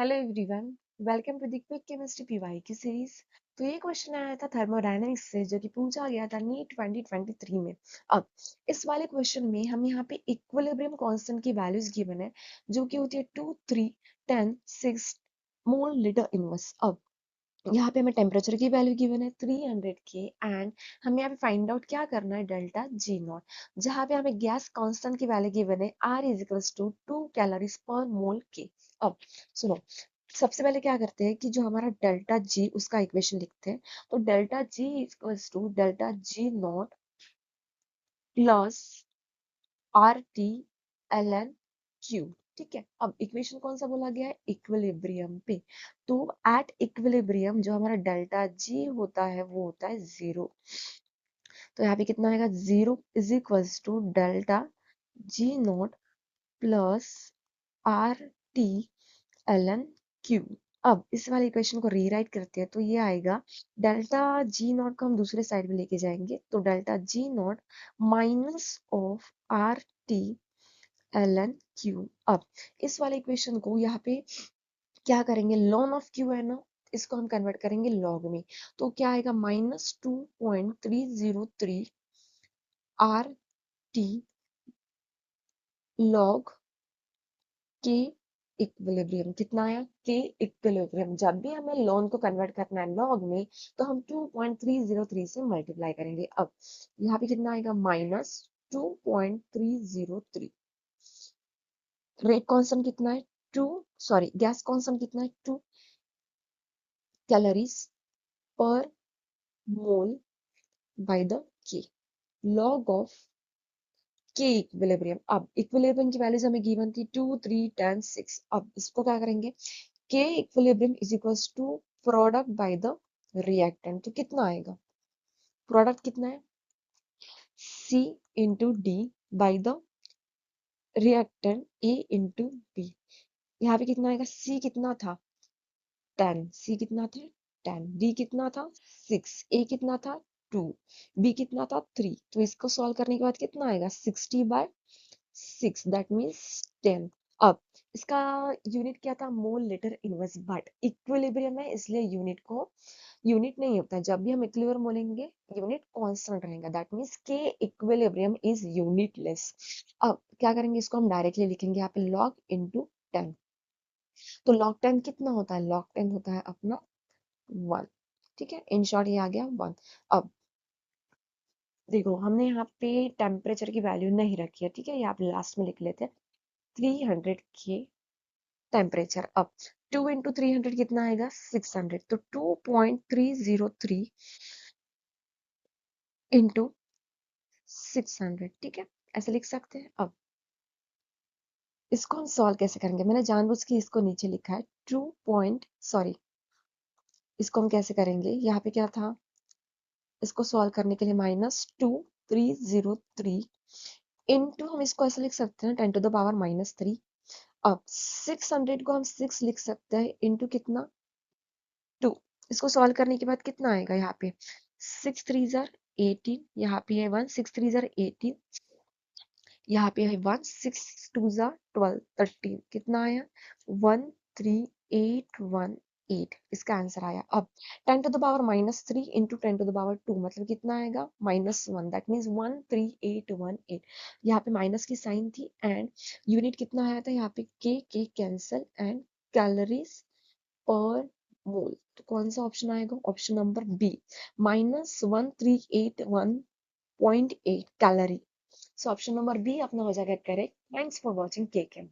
Hello everyone. Welcome to the quick chemistry PY की series. तो ये क्वेश्चन आया था थर्मोडायनेमिक्स से, जो कि पूछा गया था नीट 2023 में। अब इस वाले क्वेश्चन में हम यहाँ पे इक्विलिब्रियम कांस्टेंट की वैल्यूज गिवन है, जो कि होती है 2, 3, 10, 6 मोल लीटर इनवर्स। अब यहाँ पे हमें टेम्परेचर की वैल्यू गिवन है 300 के, एंड हमें यहाँ पे फाइंड आउट क्या करना है, डेल्टा जी नॉट। जहाँ पे हमें गैस कांस्टेंट की वैल्यू गिवन है R is equals to 2 calories per mole के। अब सुनो, सबसे पहले क्या करते हैं कि जो हमारा डेल्टा जी उसका इक्वेशन लिखते हैं। तो delta G equals to delta G naught plus R T L N Q. ठीक है, अब इक्वेशन कौन सा बोला गया है, इक्विलिब्रियम पे। तो एट इक्विलिब्रियम जो हमारा डेल्टा जी होता है वो होता है 0। तो यहाँ पे कितना आएगा, 0 is equals to delta G naught plus R T L N Q. अब इस वाले इक्वेशन को रीराइट करते हैं तो ये आएगा, डेल्टा जी नॉट को हम दूसरे साइड में लेके जाएंगे, तो delta G naught minus of R T L N Q. अब इस वाले इक्वेशन को यहाँ पे क्या करेंगे, लॉन ऑफ क्यू है ना, इसको हम कन्वर्ट करेंगे लॉग में। तो क्या आएगा, -2.303 आर टी लॉग के इक्विलिब्रियम। कितना आया, के इक्विलिब्रियम। जब भी हमें लॉन को कन्वर्ट करना है लॉग में, तो हम 2.303 से मल्टीप्लाई करेंगे। अब यहाँ पे कितना आएगा, -2.303। रेट कांस्टेंट कितना है, 2, सॉरी गैस कांस्टेंट कितना है, 2 calories per mole by the के, लॉग ऑफ के इक्विलिब्रियम। अब इक्विलिब्रियम की वैल्यूज हमें गिवन थी 2, 3, 10, 6। अब इसको क्या करेंगे, K equilibrium is equals to product by the reactant. तो कितना आएगा, प्रोडक्ट कितना है, C into D by the reactant A into B. यहाँ पे कितना आएगा, सी कितना था 10, सी कितना था 10, डी कितना था 6, ए कितना था 2, बी कितना था 3। तो इसको सॉल्व करने के बाद कितना आएगा, 60/6, दैट मीन्स 10। अब इसका यूनिट क्या था, mole litre inverse, but equilibrium है इसलिए यूनिट नहीं होता है। जब भी हम इक्विलिब्रियम बोलेंगे यूनिट कांस्टेंट रहेगा, दैट मीन्स के इक्विलिब्रियम इज यूनिटलेस। अब क्या करेंगे, इसको हम डायरेक्टली लिखेंगे यहाँ पे लॉग इनटू 10। तो log 10 कितना होता है, log 10 होता है अपना 1। ठीक है, इन शॉर्ट ये आ गया 1। अब देखो, हमने यहाँ पे टेम्परेचर की वैल्यू नहीं रखी है, ठीक है, ये आप लास्ट में लिख लेते हैं। 300 के टेम्परेचर। अब 2 इंटू 300 कितना आएगा, 600। तो 2.303 इंटू 600। ठीक है, ऐसे लिख सकते हैं। अब इसको हम सॉल्व कैसे करेंगे, मैंने जानबूझ के इसको नीचे लिखा है 2 पॉइंट, सॉरी, इसको हम कैसे करेंगे, यहाँ पे क्या था, इसको सॉल्व करने के लिए -2303 इंटू, हम इसको ऐसे लिख सकते हैं 10 टू द पावर -3। अब 600 को हम 6 लिख सकते हैं इंटू कितना, 2। इसको सॉल्व करने के बाद कितना आएगा, यहाँ पे 6 3 जार 18, यहाँ पे है 1, 6 3 जार 18, यहाँ पे है 1, 6 2 जार 12, 13, कितना आया 13818। इसका आंसर आया। अब 10 to the power -3 into 10 to the power 2 मतलब कितना आएगा, -1, दैट मीन्स 13818। यहाँ पे माइनस की साइन थी, एंड यूनिट कितना आया था, यहाँ पे के कैंसल, एंड कैलोरीज पर मोल। तो कौन सा ऑप्शन आएगा, option number B, -1381.8 calorie. So option number B अपना हो जाएगा correct. Thanks for watching KKM.